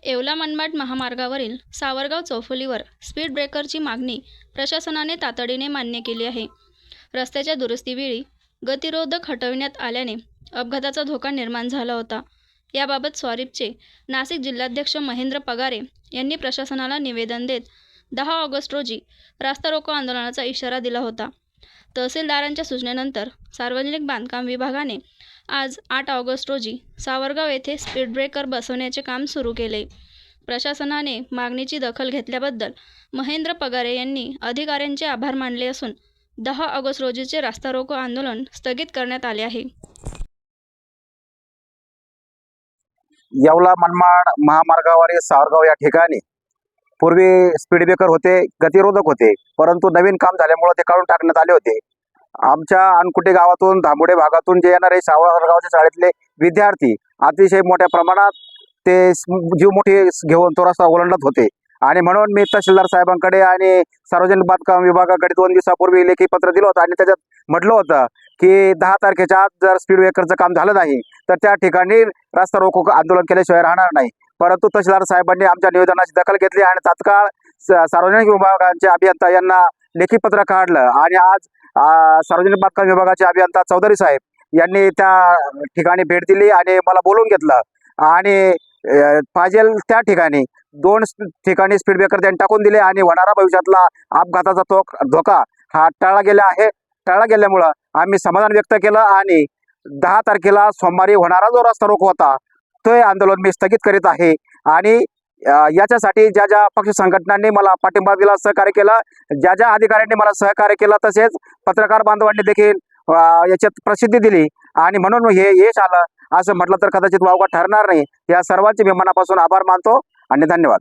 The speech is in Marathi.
येवला मनमाड महामार्गावरील सावरगाव चौफुलीवर स्पीड ब्रेकरची मागणी प्रशासनाने तातडीने मान्य केली आहे. रस्त्याच्या दुरुस्तीवेळी गतिरोधक हटविण्यात आल्याने अपघाताचा धोका निर्माण झाला होता. याबाबत स्वारीपचे नाशिक जिल्हाध्यक्ष महेंद्र पगारे यांनी प्रशासनाला निवेदन देत 10 ऑगस्ट रोजी रास्ता रोको आंदोलनाचा इशारा दिला होता. तहसीलदारांच्या सूचनेनंतर सार्वजनिक बांधकाम विभागाने आज 8 ऑगस्ट रोजी सावरगाव येथे स्पीड ब्रेकर बसवण्याचे काम सुरू केले. प्रशासनाने मागणीची दखल घेतल्याबद्दल महेंद्र पगारे यांनी अधिकाऱ्यांचे आभार मानले असून 10 ऑगस्ट रोजीचे रास्ता रोको आंदोलन स्थगित करण्यात आले आहे. येवला मनमाड महामार्गावरील सावरगाव या ठिकाणी पूर्वी स्पीड ब्रेकर होते, गतिरोधक होते, परंतु नवीन काम झाल्यामुळे ते काढून टाकण्यात आले होते. आमच्या अनकुटे गावातून, धांबोडे भागातून जे येणारे सावरगावच्या शाळेतले विद्यार्थी अतिशय मोठ्या प्रमाणात ते जीव मोठी घेऊन तो रस्ता ओलांडत होते आणि म्हणून मी तहसीलदार साहेबांकडे आणि सार्वजनिक बांधकाम विभागाकडे 2 दिवसापूर्वी लेखी पत्र दिलं होतं आणि त्याच्यात म्हटलं होतं की 10 तारखेच्या आत जर स्पीड ब्रेकरचं काम झालं नाही तर त्या ठिकाणी रास्ता रोको आंदोलन केल्याशिवाय राहणार नाही. परंतु तहसीलदार साहेबांनी आमच्या निवेदनाची दखल घेतली आणि तात्काळ सार्वजनिक विभागाचे अभियंता यांना लेखी पत्र काढलं आणि आज सार्वजनिक बांधकाम विभागाचे अभियंता चौधरी साहेब यांनी त्या ठिकाणी भेट दिली आणि मला बोलवून घेतलं आणि पाहिजे त्या ठिकाणी 2 ठिकाणी स्पीड ब्रेकर त्यांनी टाकून दिले आणि होणारा भविष्यातला अपघाताचा धोका हा टाळला गेल्यामुळं आम्ही समाधान व्यक्त केलं आणि 10 तारखेला सोमवारी होणारा जो रस्ता रोको होता तो आंदोलन मी स्थगित करीत आहे. आणि याच्यासाठी ज्या ज्या पक्ष संघटनांनी मला पाठिंबा दिला, सहकार्य केलं, ज्या ज्या अधिकाऱ्यांनी मला सहकार्य केलं, तसेच पत्रकार बांधवांनी देखील याच्यात प्रसिद्धी दिली आणि म्हणून हे यश आलं असं म्हटलं तर कदाचित वावगं ठरणार नाही. या सर्वांचे मी मनापासून आभार मानतो आणि धन्यवाद.